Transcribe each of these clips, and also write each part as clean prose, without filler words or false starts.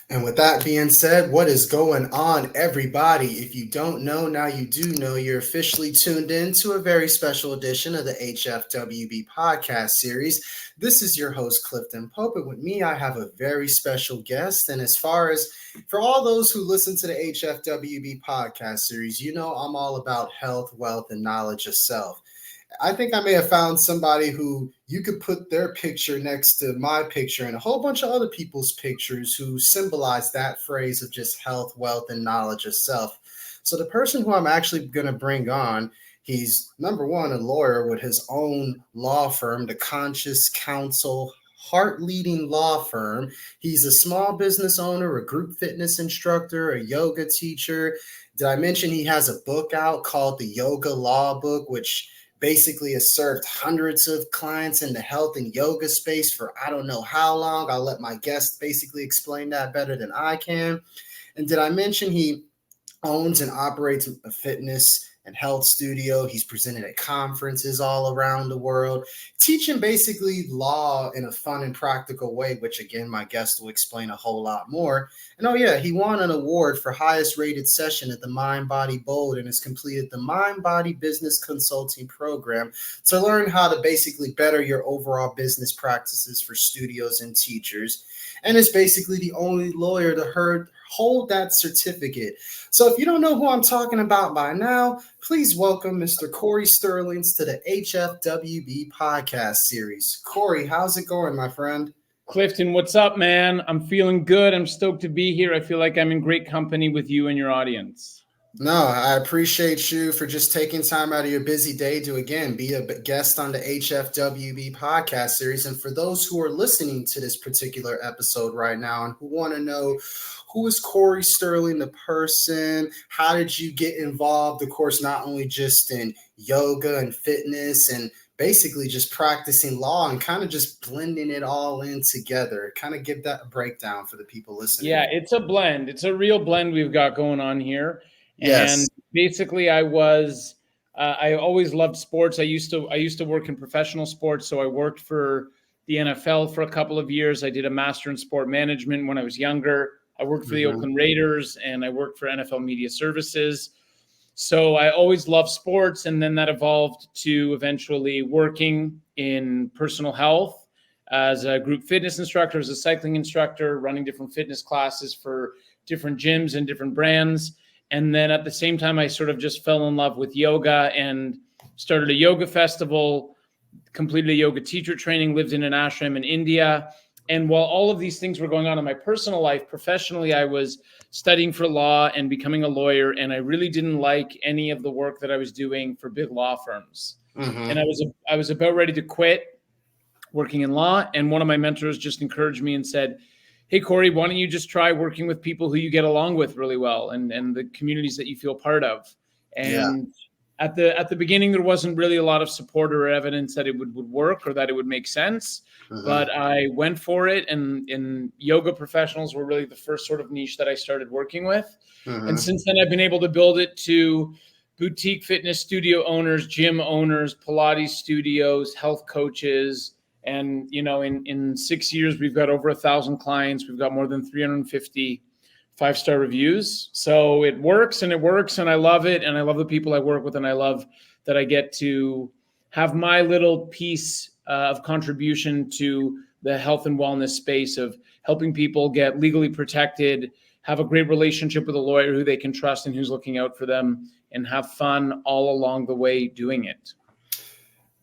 And with that being said, what is going on, everybody? If you don't know, now you do know. You're officially tuned in to a very special edition of the HFWB Podcast Series. This is your host, Clifton Pope, and with me, I have a very special guest. And as far as for all those who listen to the HFWB Podcast Series, you know I'm all about health, wealth, and knowledge of self. I think I may have found somebody who you could put their picture next to my picture and a whole bunch of other people's pictures who symbolize that phrase of just health, wealth, and knowledge of self. So the person who I'm actually going to bring on, he's number one, a lawyer with his own law firm, the Conscious Counsel heart leading law firm. He's a small business owner, a group fitness instructor, a yoga teacher. Did I mention he has a book out called the Yoga Law Book, which basically has served hundreds of clients in the health and yoga space for I don't know how long. I'll let my guest basically explain that better than I can. And did I mention he owns and operates a fitness and health studio? He's presented at conferences all around the world, teaching basically law in a fun and practical way, which again, my guest will explain a whole lot more. And oh yeah, he won an award for highest rated session at the Mind Body Bold and has completed the Mind Body Business Consulting Program to learn how to basically better your overall business practices for studios and teachers. And is basically the only lawyer to hold that certificate. So if you don't know who I'm talking about by now, please welcome Mr. Cory Sterling to the HFWB Podcast Series. Cory, how's it going, my friend? Clifton, what's up, man? I'm feeling good. I'm stoked to be here. I feel like I'm in great company with you and your audience. No, I appreciate you for just taking time out of your busy day to, again, be a guest on the HFWB Podcast Series. And for those who are listening to this particular episode right now and who want to know, who is Cory Sterling, the person? How did you get involved, of course, not only just in yoga and fitness and basically just practicing law and kind of just blending it all in together? Kind of give that a breakdown for the people listening. Yeah, it's a blend. It's a real blend we've got going on here. Yes. And basically I always loved sports. I used to work in professional sports. So I worked for the NFL for a couple of years. I did a master in sport management when I was younger. I worked for the Oakland Raiders and I worked for NFL Media Services. So I always loved sports. And then that evolved to eventually working in personal health as a group fitness instructor, as a cycling instructor, running different fitness classes for different gyms and different brands. And then at the same time, I sort of just fell in love with yoga and started a yoga festival, completed a yoga teacher training, lived in an ashram in India. And while all of these things were going on in my personal life, professionally, I was studying for law and becoming a lawyer. And I really didn't like any of the work that I was doing for big law firms. And I was about ready to quit working in law. And one of my mentors just encouraged me and said, hey, Cory, why don't you just try working with people who you get along with really well and the communities that you feel part of? And at the beginning, there wasn't really a lot of support or evidence that it would work or that it would make sense. But I went for it. And yoga professionals were really the first sort of niche that I started working with. And since then, I've been able to build it to boutique fitness studio owners, gym owners, Pilates studios, health coaches. And, you know, in 6 years, we've got over 1,000 clients. We've got more than 350 5-star reviews. So it works and I love it. And I love the people I work with. And I love that I get to have my little piece of contribution to the health and wellness space of helping people get legally protected, have a great relationship with a lawyer who they can trust and who's looking out for them, and have fun all along the way doing it.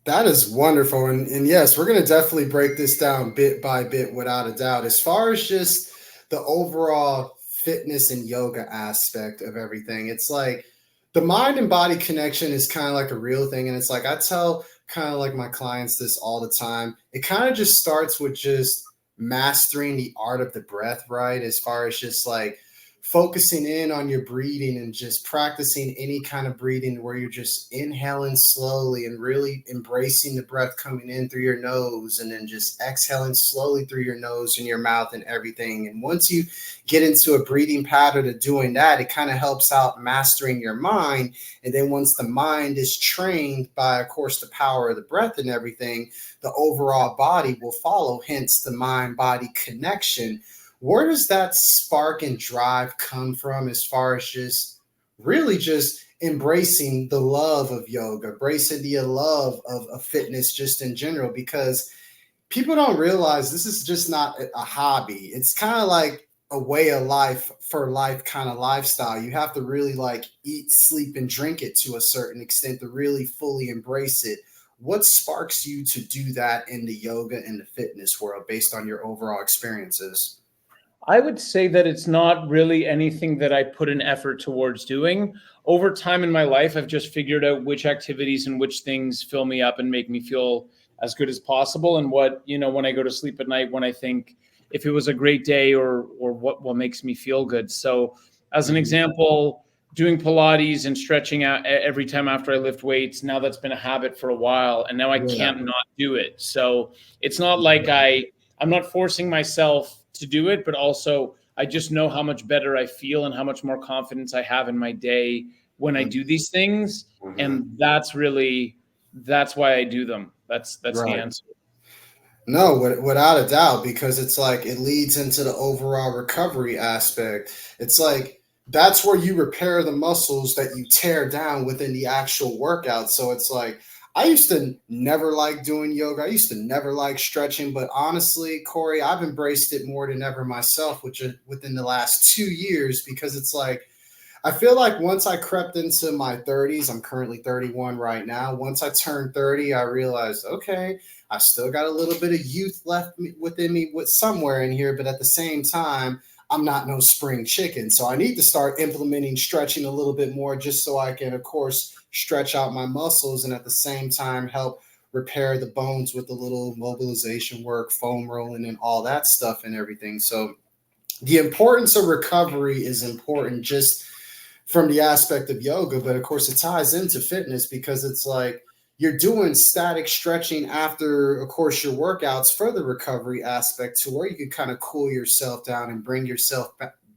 That is wonderful. And yes, we're going to definitely break this down bit by bit without a doubt. As far as just the overall fitness and yoga aspect of everything, it's like the mind and body connection is kind of like a real thing. And it's like I tell kind of like my clients this all the time. It kind of just starts with just mastering the art of the breath, right? As far as just like focusing in on your breathing and just practicing any kind of breathing where you're just inhaling slowly and really embracing the breath coming in through your nose and then just exhaling slowly through your nose and your mouth and everything. And once you get into a breathing pattern of doing that, it kind of helps out mastering your mind. And then once the mind is trained by, of course, the power of the breath and everything, the overall body will follow, hence the mind-body connection, where does that spark and drive come from as far as just really just embracing the love of yoga, embracing the love of fitness just in general? Because people don't realize this is just not a hobby. It's kind of like a way of life for life kind of lifestyle. You have to really like eat, sleep, and drink it to a certain extent to really fully embrace it. What sparks you to do that in the yoga and the fitness world based on your overall experiences? I would say that it's not really anything that I put an effort towards doing. Over time in my life, I've just figured out which activities and which things fill me up and make me feel as good as possible. And what, when I go to sleep at night, when I think if it was a great day or what makes me feel good. So as an example, doing Pilates and stretching out every time after I lift weights, now that's been a habit for a while. And now I can't not do it. So it's not like I'm not forcing myself to do it, but also I just know how much better I feel and how much more confidence I have in my day when I do these things. And that's why I do them. That's the answer. No, without a doubt, because it's like it leads into the overall recovery aspect. It's like that's where you repair the muscles that you tear down within the actual workout. So it's like I used to never like doing yoga. I used to never like stretching, but honestly, Cory, I've embraced it more than ever myself, within the last 2 years, because it's like I feel like once I crept into my 30s, I'm currently 31 right now. Once I turned 30, I realized, okay, I still got a little bit of youth left within me with somewhere in here, but at the same time, I'm not no spring chicken. So I need to start implementing stretching a little bit more just so I can, of course, stretch out my muscles and at the same time help repair the bones with a little mobilization work, foam rolling, and all that stuff and everything. So the importance of recovery is important just from the aspect of yoga, but of course it ties into fitness because it's like you're doing static stretching after, of course, your workouts for the recovery aspect to where you can kind of cool yourself down and bring yourself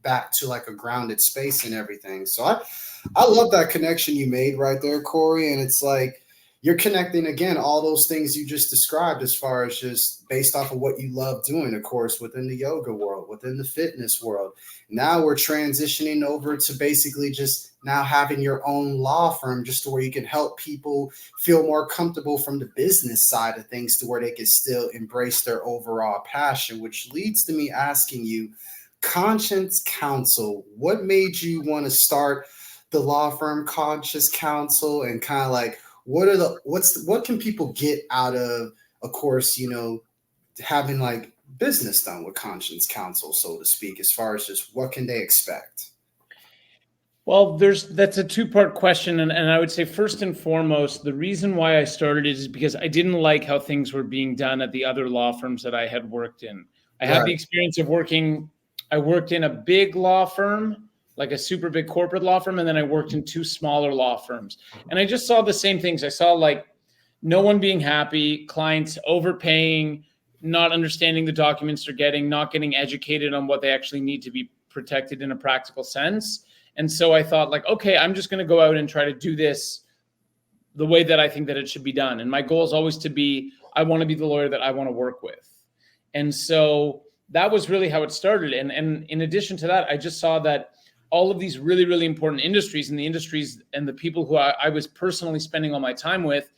back to like a grounded space and everything. So I love that connection you made right there, Cory. And it's like you're connecting again all those things you just described as far as just based off of what you love doing, of course, within the yoga world, within the fitness world. Now we're transitioning over to basically just now having your own law firm just to where you can help people feel more comfortable from the business side of things to where they can still embrace their overall passion, which leads to me asking you, Conscious Counsel, what made you want to start the law firm Conscious Counsel, and kind of like what can people get out of course, having like business done with Conscious Counsel, so to speak, as far as just what can they expect? Well, that's a two-part question. And I would say first and foremost, the reason why I started it is because I didn't like how things were being done at the other law firms that I had worked in. I had the experience of I worked in a big law firm, like a super big corporate law firm, and then I worked in 2 smaller law firms. And I just saw the same things. I saw like no one being happy, clients overpaying, not understanding the documents they're getting, not getting educated on what they actually need to be protected in a practical sense. And so I thought like, okay, I'm just going to go out and try to do this the way that I think that it should be done. And my goal is always to be, I want to be the lawyer that I want to work with. And so that was really how it started. And in addition to that, I just saw that all of these really, really important industries and the industries and the people who I was personally spending all my time with,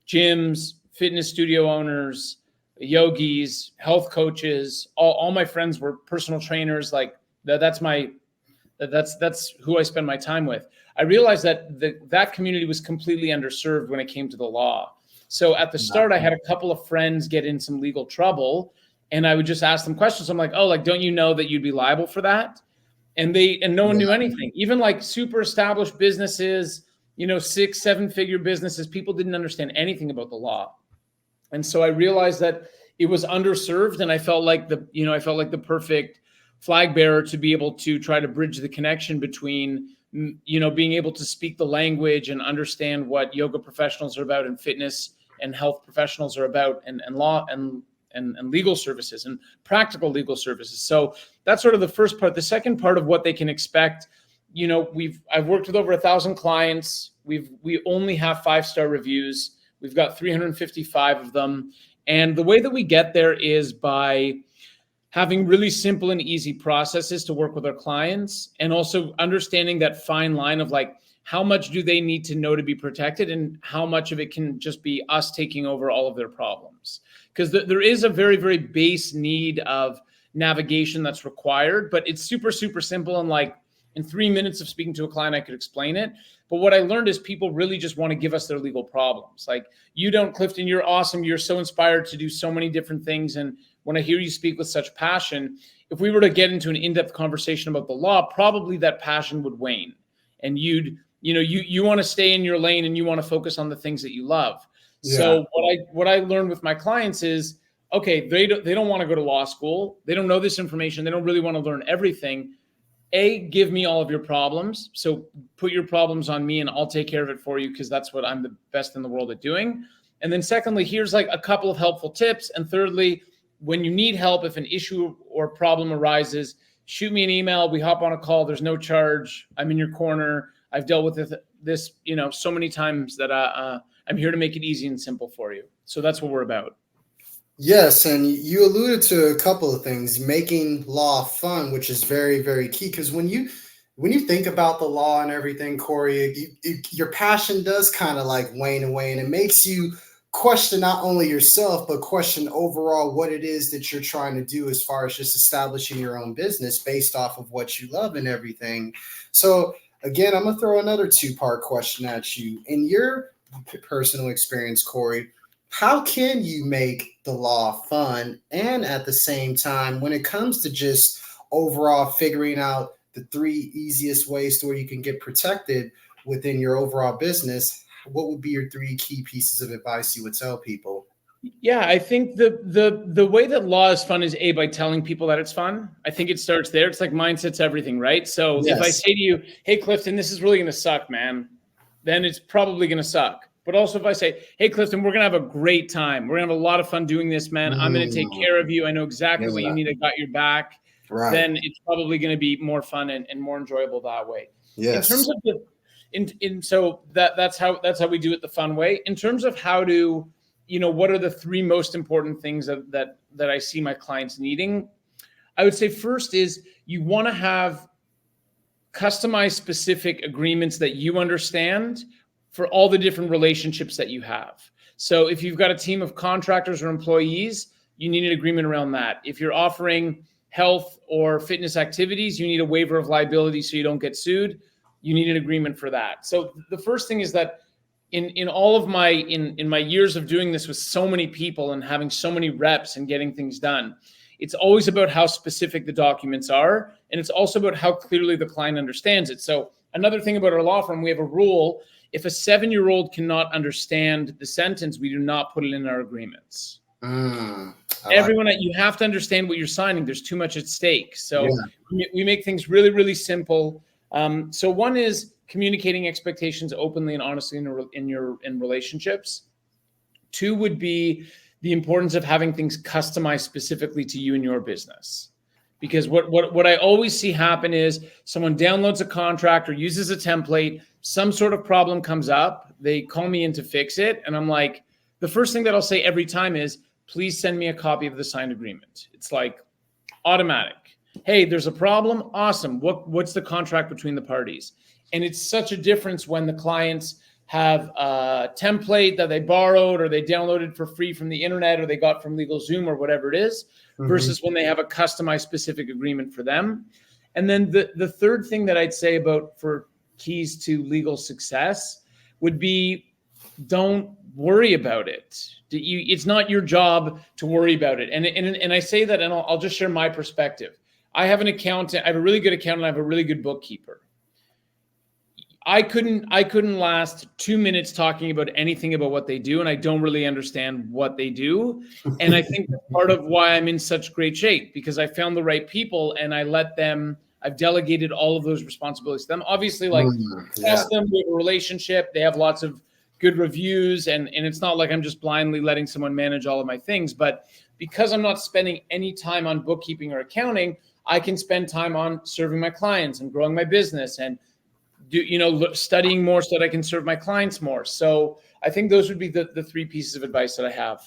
gyms, fitness studio owners, yogis, health coaches, all my friends were personal trainers. Like that's who I spend my time with. I realized that that community was completely underserved when it came to the law. So at the start, I had a couple of friends get in some legal trouble, and I would just ask them questions. I'm like, oh, like, don't you know that you'd be liable for that? And no one knew anything. Even like super established businesses, 6-7 figure businesses, people didn't understand anything about the law. And so I realized that it was underserved, and I felt like the perfect flag bearer to be able to try to bridge the connection between, being able to speak the language and understand what yoga professionals are about and fitness and health professionals are about and law and legal services and practical legal services. So that's sort of the first part. The second part of what they can expect, I've worked with over 1,000 clients. We only have 5-star reviews. We've got 355 of them. And the way that we get there is by having really simple and easy processes to work with our clients, and also understanding that fine line of like, how much do they need to know to be protected and how much of it can just be us taking over all of their problems. Because there is a very, very base need of navigation that's required, but it's super, super simple. And like in 3 minutes of speaking to a client, I could explain it. But what I learned is people really just want to give us their legal problems. Like, you don't, Clifton, you're awesome. You're so inspired to do so many different things. And when I hear you speak with such passion, if we were to get into an in-depth conversation about the law, probably that passion would wane. And you want to stay in your lane and you want to focus on the things that you love. Yeah. So what I learned with my clients is, okay, they don't want to go to law school. They don't know this information. They don't really want to learn everything. Give me all of your problems. So put your problems on me and I'll take care of it for you, because that's what I'm the best in the world at doing. And then secondly, here's like a couple of helpful tips. And thirdly, when you need help, if an issue or problem arises, shoot me an email. We hop on a call. There's no charge. I'm in your corner. I've dealt with this, so many times that I'm here to make it easy and simple for you. So that's what we're about. Yes, and you alluded to a couple of things, making law fun, which is very, very key. Because when you think about the law and everything, Cory, your passion does kind of like wane away, and it makes you question not only yourself, but question overall what it is that you're trying to do as far as just establishing your own business based off of what you love and everything. So again, I'm going to throw another 2-part question at you. In your personal experience, Cory, how can you make the law fun? And at the same time, when it comes to just overall figuring out the 3 easiest ways to where you can get protected within your overall business, what would be your 3 key pieces of advice you would tell people? Yeah, I think the way that law is fun is by telling people that it's fun. I think it starts there. It's like mindset's everything, right? So yes. If I say to you, hey, Clifton, this is really going to suck, man, then it's probably going to suck. But also if I say, hey, Clifton, we're going to have a great time. We're going to have a lot of fun doing this, man. I'm going to take care of you. I know exactly what you need. I got your back. Right. Then it's probably going to be more fun and more enjoyable that way. Yes. In terms of so that's how we do it the fun way. In terms of how to, what are the 3 most important things that I see my clients needing? I would say first is you want to have customized specific agreements that you understand for all the different relationships that you have. So if you've got a team of contractors or employees, you need an agreement around that. If you're offering health or fitness activities, you need a waiver of liability so you don't get sued. You need an agreement for that. So the first thing is that in all of my years of doing this with so many people and having so many reps and getting things done, it's always about how specific the documents are. And it's also about how clearly the client understands it. So another thing about our law firm, we have a rule. If a 7-year-old cannot understand the sentence, we do not put it in our agreements. Everyone, you have to understand what you're signing. There's too much at stake. So we make things really, really simple. So one is communicating expectations openly and honestly in relationships. 2 would be the importance of having things customized specifically to you and your business. Because what I always see happen is someone downloads a contract or uses a template, some sort of problem comes up, they call me in to fix it, and I'm like, the first thing that I'll say every time is, please send me a copy of the signed agreement. It's like automatic. Hey, there's a problem. Awesome. What's the contract between the parties? And it's such a difference when the clients have a template that they borrowed or they downloaded for free from the internet or they got from LegalZoom or whatever it is, versus when they have a customized specific agreement for them. And then the third thing that I'd say for keys to legal success would be, don't worry about it. It's not your job to worry about it. And I say that, and I'll just share my perspective. I have an accountant. I have a really good accountant. I have a really good bookkeeper. I couldn't last 2 minutes talking about anything about what they do, and I don't really understand what they do. And I think that's part of why I'm in such great shape, because I found the right people and I've delegated all of those responsibilities to them. Obviously, trust them, we have a relationship. They have lots of good reviews, and it's not like I'm just blindly letting someone manage all of my things. But because I'm not spending any time on bookkeeping or accounting, I can spend time on serving my clients and growing my business and studying more so that I can serve my clients more. So I think those would be the 3 pieces of advice that I have.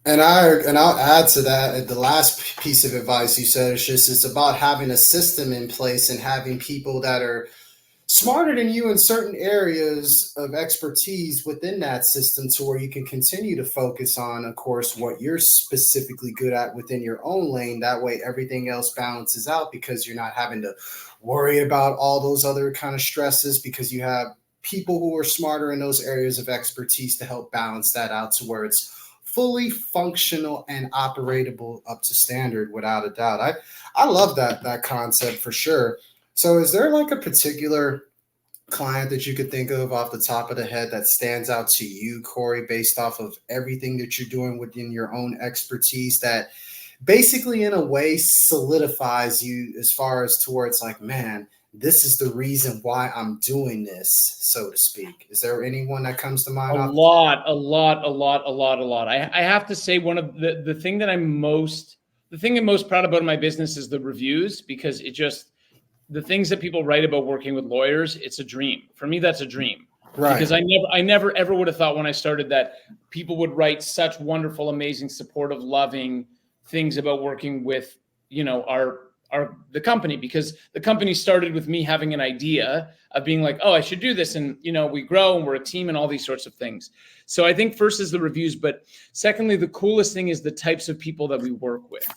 And I'll add to that. The last piece of advice you said is just it's about having a system in place and having people that are smarter than you in certain areas of expertise within that system to where you can continue to focus on, of course, what you're specifically good at within your own lane. That way everything else balances out because you're not having to worry about all those other kind of stresses because you have people who are smarter in those areas of expertise to help balance that out to where it's fully functional and operatable up to standard without a doubt. I love that concept for sure. So is there like a particular client that you could think of off the top of the head that stands out to you, Cory, based off of everything that you're doing within your own expertise that basically in a way solidifies you as far as towards like, man, this is the reason why I'm doing this, so to speak. Is there anyone that comes to mind? A lot. I have to say one of the thing that the thing I'm most proud about in my business is the reviews, because the things that people write about working with lawyers, it's a dream. For me, that's a dream. Right. Because I never ever would have thought when I started that people would write such wonderful, amazing, supportive, loving things about working with, the company, because the company started with me having an idea of being like, oh, I should do this. And, we grow and we're a team and all these sorts of things. So I think first is the reviews, but secondly, the coolest thing is the types of people that we work with.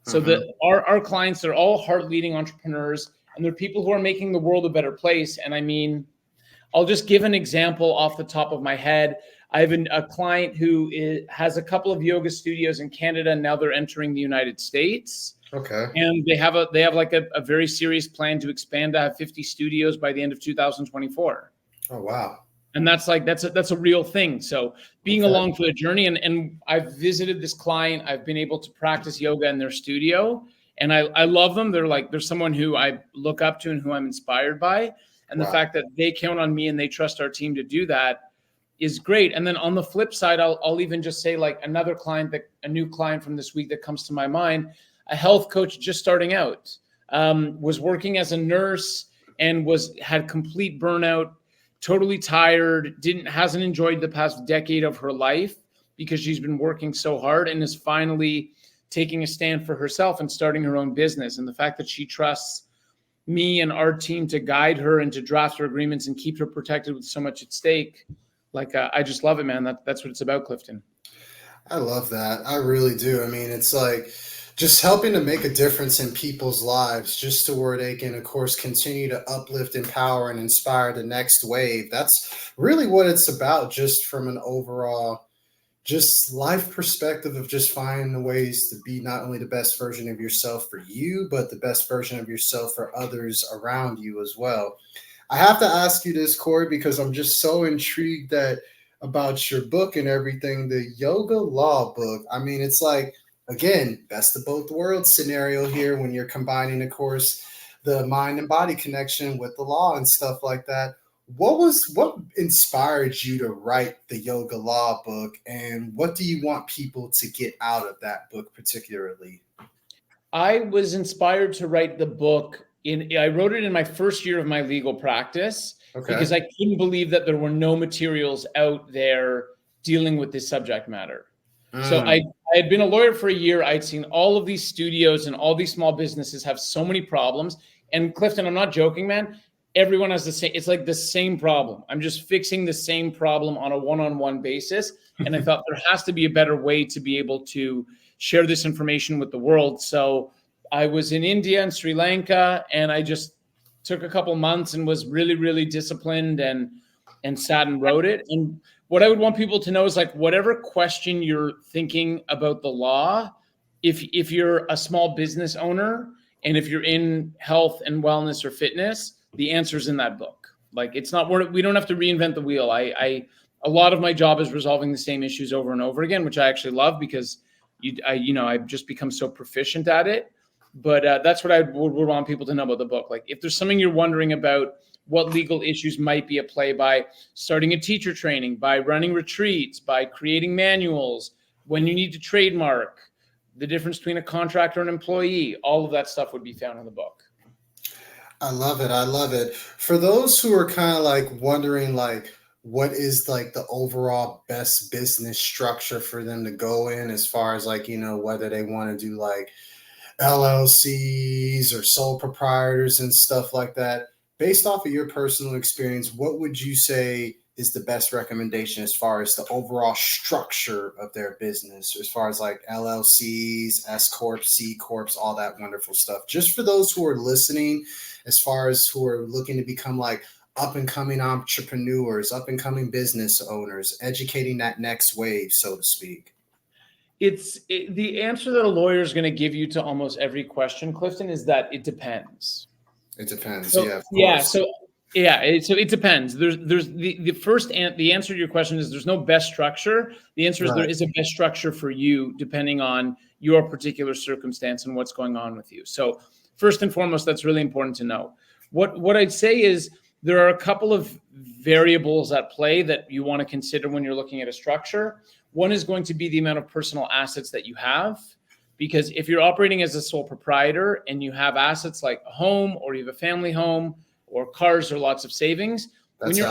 So our clients are all heart-leading entrepreneurs, and they're people who are making the world a better place. And I mean, I'll just give an example off the top of my head. I have a client who has a couple of yoga studios in Canada, and now they're entering the United States. Okay. And they have like a very serious plan to expand to have 50 studios by the end of 2024. Oh, wow. And that's a real thing. So being along for the journey, and I've visited this client, I've been able to practice yoga in their studio, and I love them. They're someone who I look up to and who I'm inspired by. And the fact that they count on me and they trust our team to do that is great. And then on the flip side, I'll even just say like a new client from this week that comes to my mind, a health coach just starting out, was working as a nurse and had complete burnout, totally tired, hasn't enjoyed the past decade of her life because she's been working so hard, and is finally taking a stand for herself and starting her own business. And the fact that she trusts me and our team to guide her and to draft her agreements and keep her protected with so much at stake, I just love it, man. That's what it's about, Clifton. I love that. I really do. I mean, it's like just helping to make a difference in people's lives, just to where they can, of course, continue to uplift, empower, and inspire the next wave. That's really what it's about, just from an overall just life perspective of just finding the ways to be not only the best version of yourself for you, but the best version of yourself for others around you as well. I have to ask you this, Cory, because I'm just so intrigued about your book and everything, the Yoga Law book. I mean, it's like, again, best of both worlds scenario here when you're combining, of course, the mind and body connection with the law and stuff like that. What inspired you to write the Yoga Law book, and what do you want people to get out of that book particularly? I was inspired to write the book I wrote it in my first year of my legal practice, because I couldn't believe that there were no materials out there dealing with this subject matter. So I had been a lawyer for a year. I'd seen all of these studios and all these small businesses have so many problems. And Clifton, I'm not joking, man. Everyone has it's like the same problem. I'm just fixing the same problem on a one-on-one basis. And I thought there has to be a better way to be able to share this information with the world. So I was in India and Sri Lanka, and I just took a couple months and was really, really disciplined and sat and wrote it. And what I would want people to know is, like, whatever question you're thinking about the law, if you're a small business owner and if you're in health and wellness or fitness, the answer's in that book. Like, it's not, we don't have to reinvent the wheel. A lot of my job is resolving the same issues over and over again, which I actually love because I've just become so proficient at it. But that's what I would want people to know about the book. Like, if there's something you're wondering about, what legal issues might be at play by starting a teacher training, by running retreats, by creating manuals, when you need to trademark, the difference between a contractor and employee, all of that stuff would be found in the book. I love it. I love it. For those who are kind of like wondering, like, what is like the overall best business structure for them to go in, as far as like, whether they want to do like LLCs or sole proprietors and stuff like that. Based off of your personal experience, what would you say is the best recommendation as far as the overall structure of their business, as far as like LLCs, S Corp, C Corps, all that wonderful stuff? Just for those who are listening, as far as who are looking to become like up and coming entrepreneurs, up and coming business owners, educating that next wave, so to speak. The answer that a lawyer is going to give you to almost every question, Clifton, is that it depends. It depends. So, Yeah, of yeah. course. So it depends. There's the answer to your question is there's no best structure. The answer is there is a best structure for you depending on your particular circumstance and what's going on with you. So first and foremost, that's really important to know. What I'd say is there are a couple of variables at play that you want to consider when you're looking at a structure. One is going to be the amount of personal assets that you have. Because if you're operating as a sole proprietor and you have assets like a home, or you have a family home, or cars, or lots of savings, when you're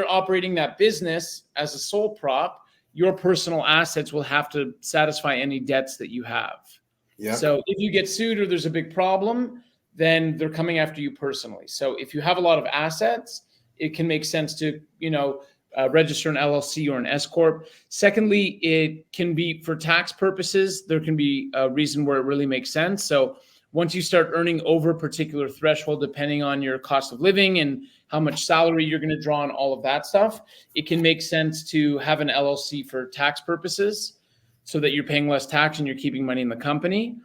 operating that business as a sole prop, your personal assets will have to satisfy any debts that you have. Yep. So if you get sued or there's a big problem, then they're coming after you personally. So if you have a lot of assets, it can make sense to, register an LLC or an S Corp. Secondly, it can be for tax purposes. There can be a reason where it really makes sense. So once you start earning over a particular threshold, depending on your cost of living and how much salary you're going to draw on all of that stuff, it can make sense to have an LLC for tax purposes so that you're paying less tax and you're keeping money in the company.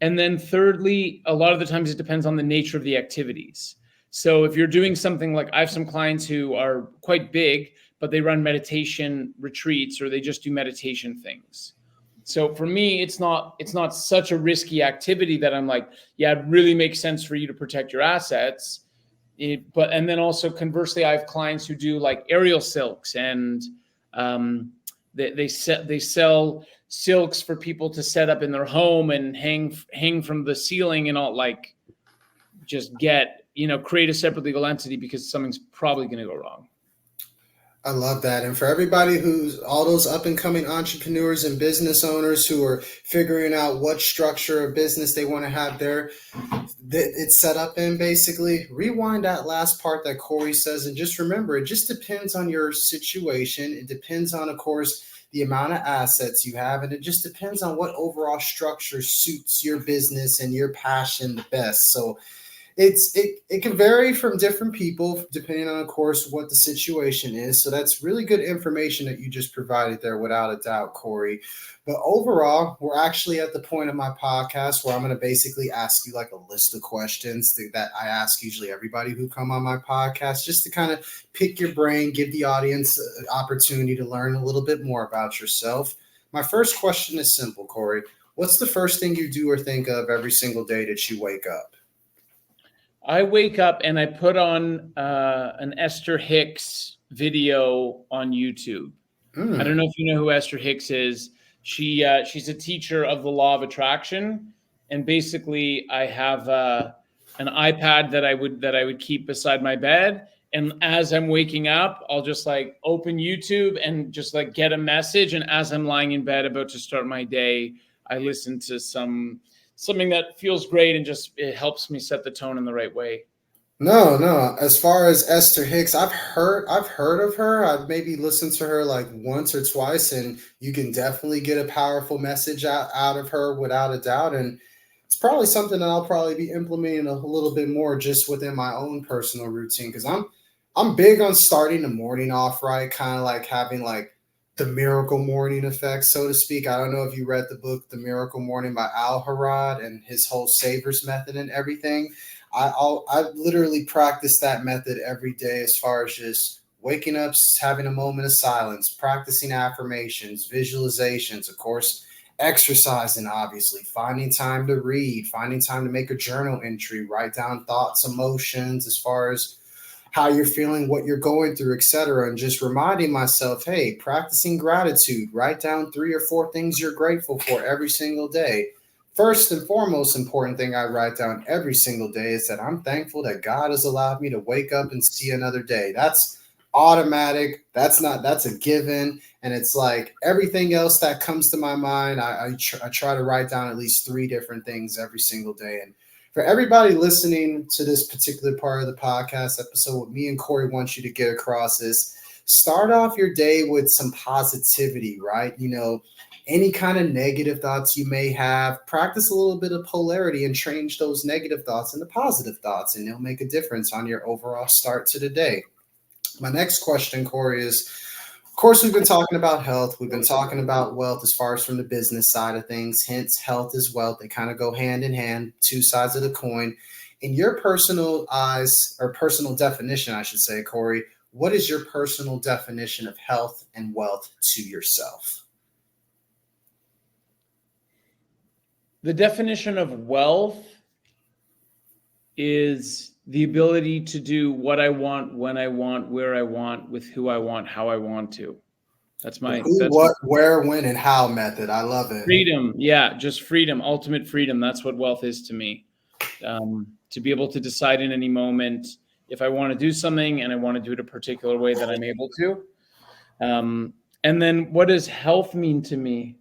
And then thirdly, a lot of the times it depends on the nature of the activities. So if you're doing something like, I have some clients who are quite big, but they run meditation retreats or they just do meditation things. So for me, it's not such a risky activity that I'm like, yeah, it really makes sense for you to protect your assets. And then also conversely, I have clients who do like aerial silks and they sell silks for people to set up in their home and hang from the ceiling and all, like just create a separate legal entity because something's probably going to go wrong. I love that. And for everybody all those up and coming entrepreneurs and business owners who are figuring out what structure of business they want to have it's set up in, basically, rewind that last part that Cory says. And just remember, it just depends on your situation. It depends on, of course, the amount of assets you have. And it just depends on what overall structure suits your business and your passion the best. So it can vary from different people depending on, of course, what the situation is. So that's really good information that you just provided there, without a doubt, Cory. But overall, we're actually at the point of my podcast where I'm going to basically ask you like a list of questions that I ask usually everybody who come on my podcast, just to kind of pick your brain, give the audience an opportunity to learn a little bit more about yourself. My first question is simple, Cory. What's the first thing you do or think of every single day that you wake up? I wake up and I put on an Esther Hicks video on YouTube. I don't know if you know who Esther Hicks is. She's a teacher of the law of attraction, and basically I have an iPad that I would keep beside my bed, and as I'm waking up, I'll just like open YouTube and just like get a message, and as I'm lying in bed about to start my day, I listen to something that feels great and just it helps me set the tone in the right way. No. As far as Esther Hicks, I've heard of her. I've maybe listened to her like once or twice, and you can definitely get a powerful message out of her without a doubt. And it's probably something that I'll probably be implementing a little bit more just within my own personal routine, because I'm big on starting the morning off right, kind of like having like the miracle morning effect, so to speak. I don't know if you read the book, The Miracle Morning by Al Harad, and his whole Savers method and everything. I literally practice that method every day, as far as just waking up, having a moment of silence, practicing affirmations, visualizations, of course, exercising, obviously, finding time to read, finding time to make a journal entry, write down thoughts, emotions, as far as how you're feeling, what you're going through, etc. And just reminding myself, hey, practicing gratitude, write down 3 or 4 things you're grateful for every single day. First and foremost important thing I write down every single day is that I'm thankful that God has allowed me to wake up and see another day. That's automatic. That's a given. And it's like everything else that comes to my mind, I try to write down at least 3 different things every single day. And for everybody listening to this particular part of the podcast episode, what me and Cory want you to get across is start off your day with some positivity, right? You know, any kind of negative thoughts you may have, practice a little bit of polarity and change those negative thoughts into positive thoughts, and it'll make a difference on your overall start to the day. My next question, Cory, is, of course, we've been talking about health. We've been talking about wealth as far as from the business side of things. Hence, health is wealth. They kind of go hand in hand, 2 sides of the coin. In your personal eyes, or personal definition, I should say, Cory, what is your personal definition of health and wealth to yourself? The definition of wealth is the ability to do what I want, when I want, where I want, with who I want, how I want to. That's my what, where, when, and how method. I love it. Freedom. Yeah, just freedom, ultimate freedom. That's what wealth is to me. To be able to decide in any moment if I want to do something and I want to do it a particular way that I'm able to. And then what does health mean to me?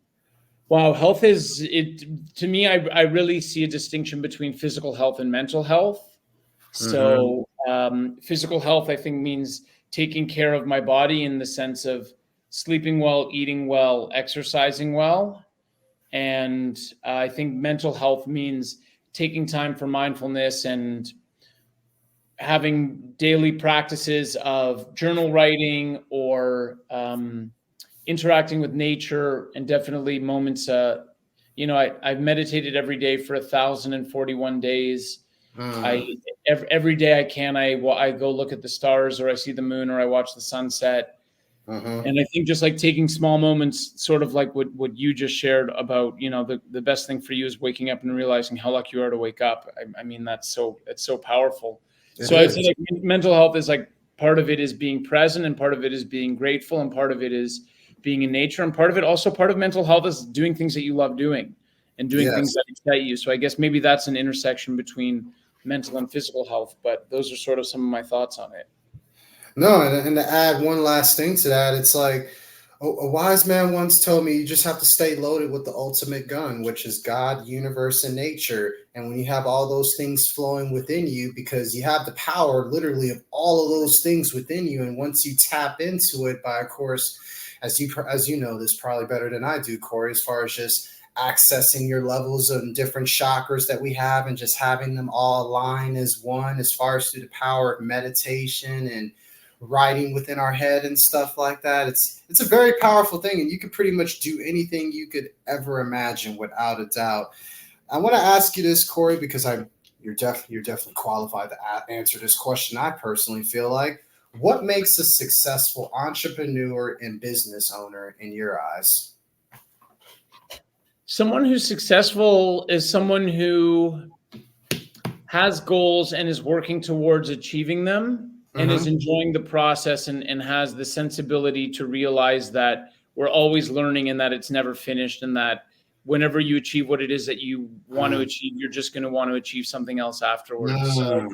Wow, health is it to me. I really see a distinction between physical health and mental health. So physical health, I think, means taking care of my body in the sense of sleeping well, eating well, exercising well. And I think mental health means taking time for mindfulness and having daily practices of journal writing or interacting with nature, and definitely moments. I've meditated every day for 1,041 days. Every day I go look at the stars, or I see the moon, or I watch the sunset. And I think just like taking small moments, sort of like what you just shared about, the best thing for you is waking up and realizing how lucky you are to wake up. I mean, it's so powerful. I'd say like mental health is like, part of it is being present, and part of it is being grateful, and part of it is being in nature, and part of mental health is doing things that you love doing and doing things that excite you. So I guess maybe that's an intersection between mental and physical health, but those are sort of some of my thoughts on it. No, and to add one last thing to that, it's like a wise man once told me, you just have to stay loaded with the ultimate gun, which is God, universe, and nature. And when you have all those things flowing within you, because you have the power literally of all of those things within you, and once you tap into it by, of course, as you know this probably better than I do, Cory, as far as just accessing your levels of different chakras that we have and just having them all align as one, as far as through the power of meditation and writing within our head and stuff like that. It's a very powerful thing, and you could pretty much do anything you could ever imagine without a doubt. I want to ask you this, Cory, because you're definitely qualified to answer this question. I personally feel like, what makes a successful entrepreneur and business owner in your eyes? Someone who's successful is someone who has goals and is working towards achieving them, and is enjoying the process, and has the sensibility to realize that we're always learning, and that it's never finished, and that whenever you achieve what it is that you want to achieve, you're just going to want to achieve something else afterwards. So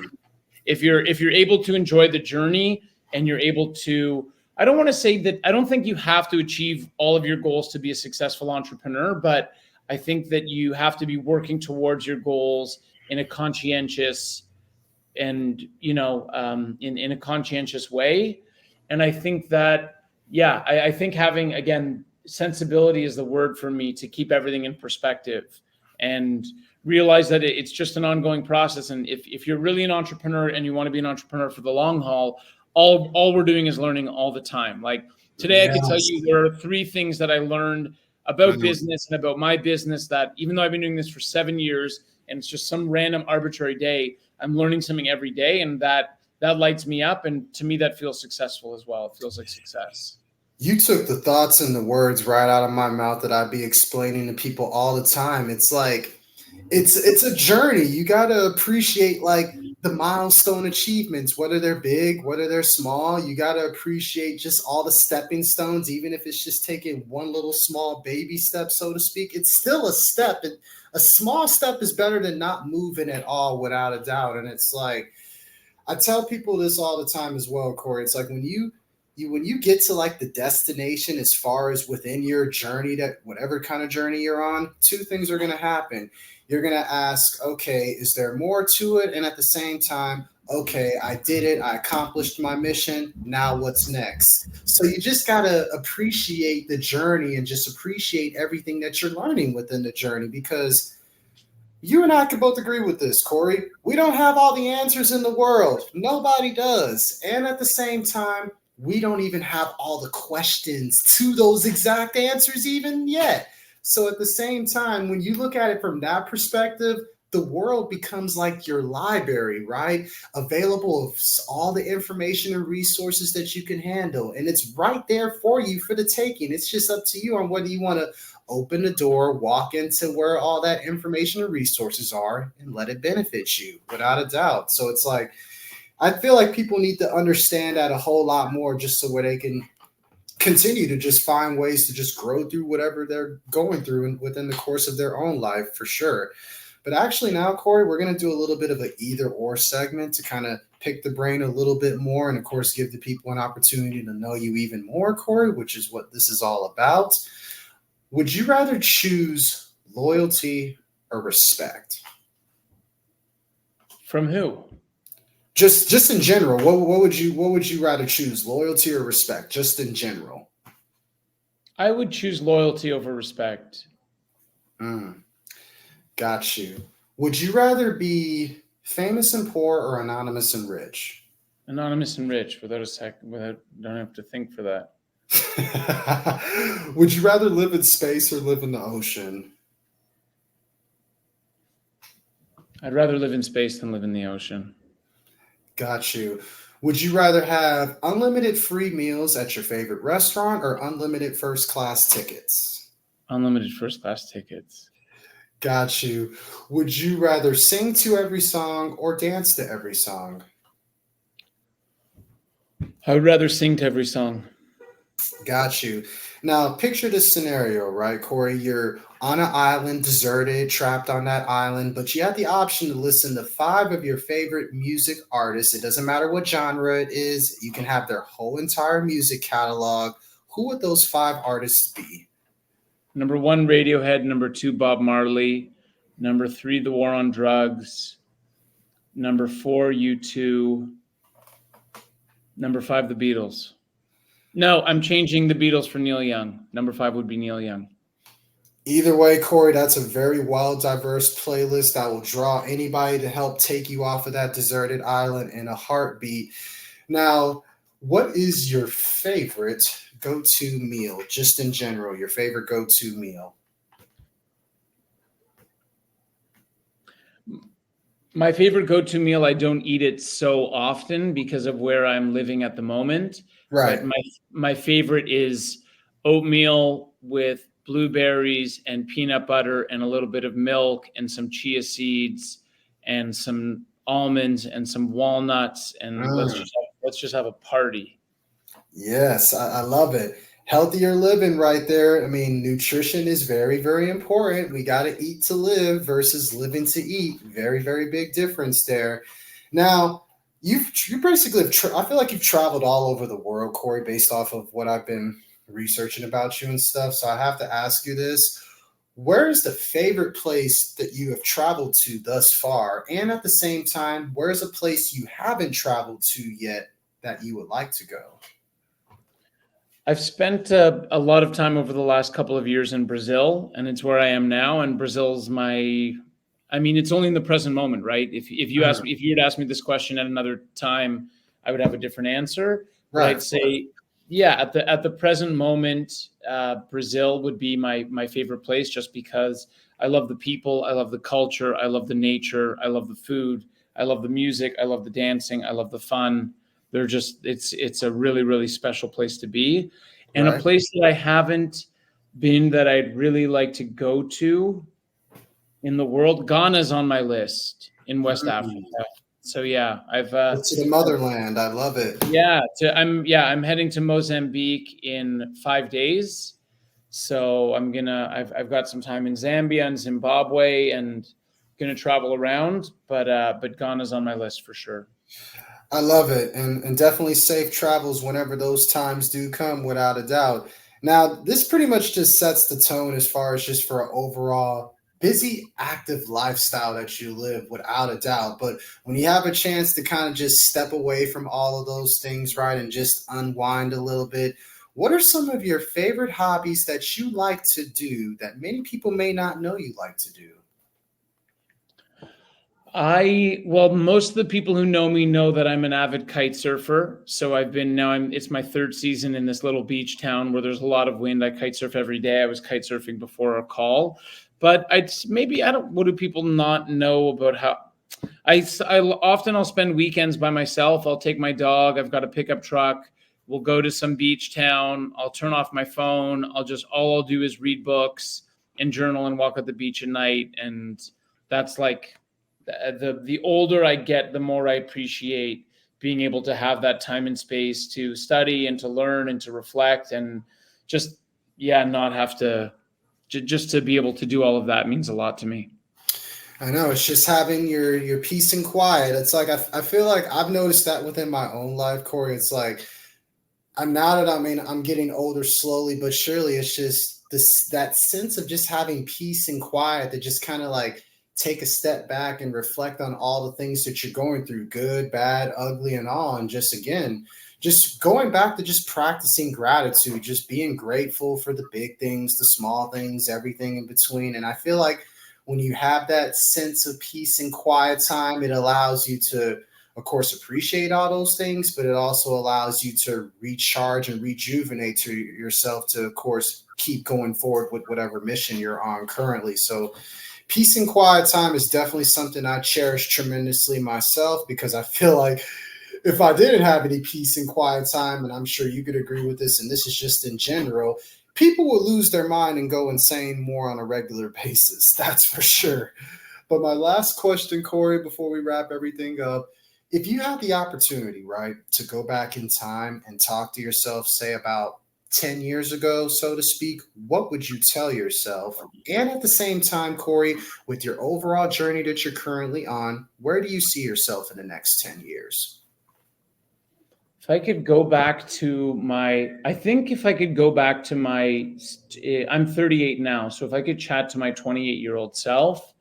if you're able to enjoy the journey, and you're able to, I don't want to say that, I don't think you have to achieve all of your goals to be a successful entrepreneur, but I think that you have to be working towards your goals in a conscientious and, in a conscientious way. And I think that, I think having, again, sensibility is the word for me, to keep everything in perspective and realize that it's just an ongoing process. And if you're really an entrepreneur and you want to be an entrepreneur for the long haul, all we're doing is learning all the time. Like today, I could tell you there are 3 things that I learned about business and about my business that, even though I've been doing this for 7 years and it's just some random arbitrary day, I'm learning something every day, and that lights me up. And to me, that feels successful as well. It feels like success. You took the thoughts and the words right out of my mouth that I'd be explaining to people all the time. It's like, it's a journey. You got to appreciate like the milestone achievements, whether they're big, whether they're small. You got to appreciate just all the stepping stones, even if it's just taking one little small baby step, so to speak. It's still a step. A small step is better than not moving at all, without a doubt. And it's like, I tell people this all the time as well, Cory. It's like when you when you get to like the destination, as far as within your journey, that whatever kind of journey you're on, two things are going to happen. You're going to ask, okay, is there more to it? And at the same time, okay, I did it. I accomplished my mission. Now what's next? So you just got to appreciate the journey and just appreciate everything that you're learning within the journey, because you and I can both agree with this, Cory. We don't have all the answers in the world. Nobody does. And at the same time, we don't even have all the questions to those exact answers even yet. So at the same time, when you look at it from that perspective, the world becomes like your library, right? Available of all the information and resources that you can handle. And it's right there for you for the taking. It's just up to you on whether you want to open the door, walk into where all that information and resources are, and let it benefit you, without a doubt. So it's like, I feel like people need to understand that a whole lot more, just so where they can continue to just find ways to just grow through whatever they're going through and within the course of their own life, for sure. But actually now, Cory, we're going to do a little bit of an either or segment to kind of pick the brain a little bit more, and of course give the people an opportunity to know you even more, Cory, which is what this is all about. Would you rather choose loyalty or respect? From who? Just in general, what would you rather choose, loyalty or respect? Just in general. I would choose loyalty over respect. Got you. Would you rather be famous and poor or anonymous and rich? Anonymous and rich, without don't have to think for that. Would you rather live in space or live in the ocean? I'd rather live in space than live in the ocean. Got you. Would you rather have unlimited free meals at your favorite restaurant or unlimited first class tickets? Unlimited first class tickets. Got you. Would you rather sing to every song or dance to every song? I would rather sing to every song. Got you. Now, picture this scenario, right, Cory? You're on an island, deserted, trapped on that island, but you have the option to listen to 5 of your favorite music artists. It doesn't matter what genre it is. You can have their whole entire music catalog. Who would those 5 artists be? Number 1, Radiohead. Number 2, Bob Marley. Number 3, The War on Drugs. Number 4, U2. Number 5, The Beatles. No, I'm changing The Beatles for Neil Young. Number 5 would be Neil Young. Either way, Cory, that's a very well diverse playlist that will draw anybody to help take you off of that deserted island in a heartbeat. Now, what is your favorite go-to meal, just in general, your favorite go-to meal? My favorite go-to meal, I don't eat it so often because of where I'm living at the moment. Right. But my favorite is oatmeal with blueberries and peanut butter and a little bit of milk and some chia seeds and some almonds and some walnuts, and let's just have a party. Yes, I love it. Healthier living right there. I mean, nutrition is very, very important. We got to eat to live versus living to eat. Very, very big difference there. Now, you basically I feel like you've traveled all over the world, Cory, based off of what I've been researching about you and stuff. So I have to ask you this. Where is the favorite place that you have traveled to thus far? And at the same time, where is a place you haven't traveled to yet that you would like to go? I've spent a lot of time over the last couple of years in Brazil, and it's where I am now. And Brazil's it's only in the present moment, right? If you had asked me this question at another time, I would have a different answer. Right. But I'd say, yeah, at the present moment, Brazil would be my favorite place, just because I love the people, I love the culture, I love the nature, I love the food, I love the music, I love the dancing, I love the fun. It's a really, really special place to be. And right. A place that I haven't been that I'd really like to go to in the world, Ghana's on my list in West Africa. So yeah, it's to the motherland. I love it. Yeah, I'm heading to Mozambique in 5 days. So I've got some time in Zambia and Zimbabwe and gonna travel around, but Ghana's on my list for sure. I love it, and definitely safe travels whenever those times do come, without a doubt. Now, this pretty much just sets the tone as far as just for an overall busy, active lifestyle that you live, without a doubt. But when you have a chance to kind of just step away from all of those things, right, and just unwind a little bit, what are some of your favorite hobbies that you like to do that many people may not know you like to do? Well, most of the people who know me know that I'm an avid kite surfer. So it's my third season in this little beach town where there's a lot of wind. I kite surf every day. I was kite surfing before our call, but what do people not know about how I'll spend weekends by myself. I'll take my dog. I've got a pickup truck. We'll go to some beach town. I'll turn off my phone. All I'll do is read books and journal and walk at the beach at night. And that's like, the older I get, the more I appreciate being able to have that time and space to study and to learn and to reflect and just, not have to, just to be able to do all of that means a lot to me. I know, it's just having your peace and quiet. It's like I feel like I've noticed that within my own life, Cory. It's like I'm getting older slowly but surely. It's just that sense of just having peace and quiet that just kind of like take a step back and reflect on all the things that you're going through, good, bad, ugly, and all. And just going back to just practicing gratitude, just being grateful for the big things, the small things, everything in between. And I feel like when you have that sense of peace and quiet time, it allows you to, of course, appreciate all those things, but it also allows you to recharge and rejuvenate to yourself to, of course, keep going forward with whatever mission you're on currently. So peace and quiet time is definitely something I cherish tremendously myself, because I feel like if I didn't have any peace and quiet time, and I'm sure you could agree with this, and this is just in general, people would lose their mind and go insane more on a regular basis. That's for sure. But my last question, Cory, before we wrap everything up, if you had the opportunity, right, to go back in time and talk to yourself, say about 10 years ago, so to speak, what would you tell yourself? And at the same time, Cory, with your overall journey that you're currently on, where do you see yourself in the next 10 years? If I could go back to I'm 38 now. So if I could chat to my 28-year-old self,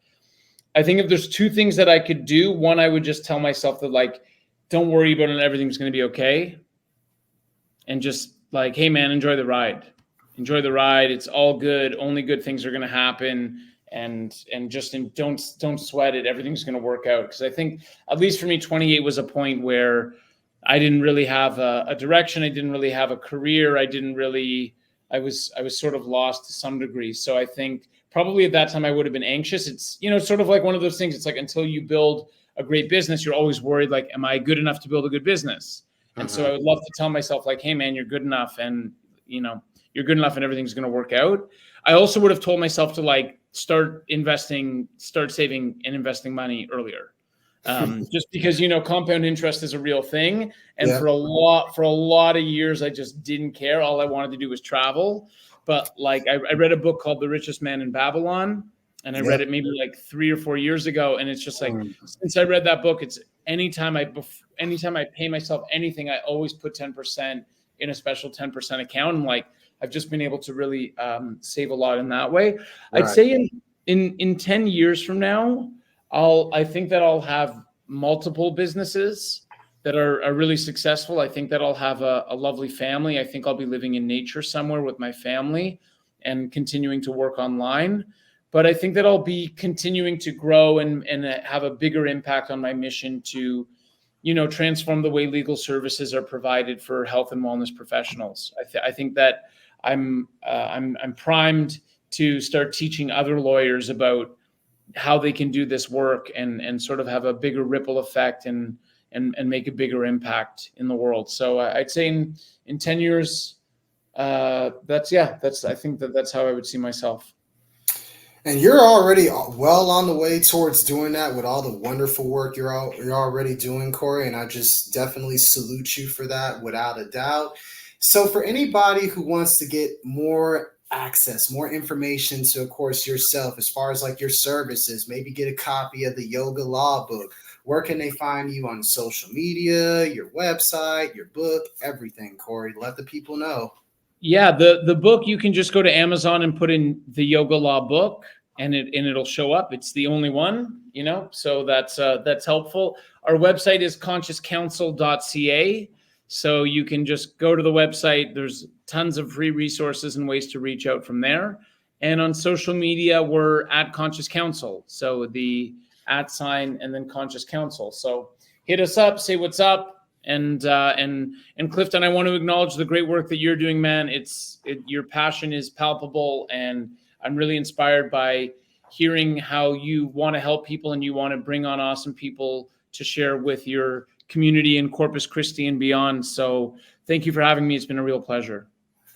I think if there's two things that I could do, one, I would just tell myself that, like, don't worry about it, everything's going to be okay. And just like, hey man, enjoy the ride. Enjoy the ride. It's all good. Only good things are going to happen. And don't sweat it. Everything's going to work out. Because I think, at least for me, 28 was a point where I didn't really have a direction. I didn't really have a career. I was sort of lost to some degree. So I think probably at that time I would have been anxious. It's, sort of like one of those things. It's like, until you build a great business, you're always worried, like, am I good enough to build a good business? And so I would love to tell myself, like, hey man, you're good enough, and you're good enough and everything's going to work out. I also would have told myself to, like, start saving and investing money earlier. Just because, compound interest is a real thing. And for a lot of years, I just didn't care. All I wanted to do was travel. But like, I read a book called The Richest Man in Babylon, and I read it maybe like 3 or 4 years ago. And it's just like, since I read that book, it's anytime I pay myself anything, I always put 10% in a special 10% account. And like, I've just been able to really save a lot in that way. Right. I'd say in 10 years from now, I think that I'll have multiple businesses that are really successful. I think that I'll have a lovely family. I think I'll be living in nature somewhere with my family and continuing to work online. But I think that I'll be continuing to grow and have a bigger impact on my mission to, transform the way legal services are provided for health and wellness professionals. I think that I'm primed to start teaching other lawyers about how they can do this work and sort of have a bigger ripple effect and make a bigger impact in the world. So I'd say in 10 years, I think that's how I would see myself. And you're already well on the way towards doing that with all the wonderful work you're already doing, Cory. And I just definitely salute you for that, without a doubt. So for anybody who wants to get more access, more information to, of course, yourself as far as like your services, maybe get a copy of the yoga law book, where can they find you on social media, your website, your book, everything, Cory? Let the people know. Yeah, the book, you can just go to Amazon and put in the yoga law book, and it'll show up. It's the only one, so that's helpful. Our website is consciouscounsel.ca. So you can just go to the website. There's tons of free resources and ways to reach out from there. And on social media, we're at Conscious Counsel. So the @ and then Conscious Counsel. So hit us up, say what's up. And Clifton, I want to acknowledge the great work that you're doing, man. Your passion is palpable, and I'm really inspired by hearing how you want to help people and you want to bring on awesome people to share with your community in Corpus Christi and beyond. So thank you for having me. It's been a real pleasure.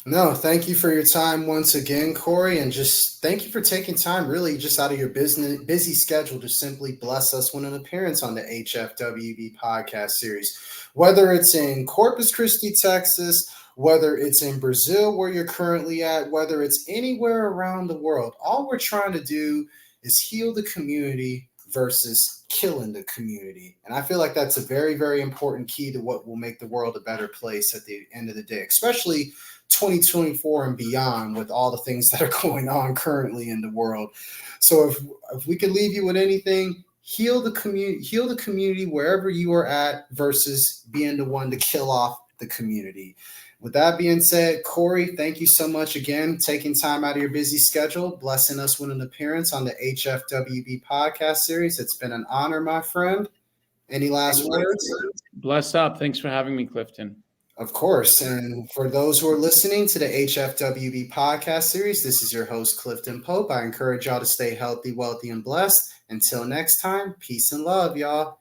No, thank you for your time once again, Cory, and just thank you for taking time really just out of your busy schedule to simply bless us with an appearance on the HFWB Podcast Series. Whether it's in Corpus Christi, Texas, whether it's in Brazil where you're currently at, whether it's anywhere around the world, all we're trying to do is heal the community versus killing the community. And I feel like that's a very, very important key to what will make the world a better place at the end of the day, especially 2024 and beyond with all the things that are going on currently in the world. So if we could leave you with anything, heal the community wherever you are at versus being the one to kill off the community. With that being said, Cory, thank you so much again, taking time out of your busy schedule, blessing us with an appearance on the HFWB Podcast Series. It's been an honor, my friend. Any last words? Bless up. Thanks for having me, Clifton. Of course. And for those who are listening to the HFWB Podcast Series, this is your host, Clifton Pope. I encourage y'all to stay healthy, wealthy, and blessed. Until next time, peace and love, y'all.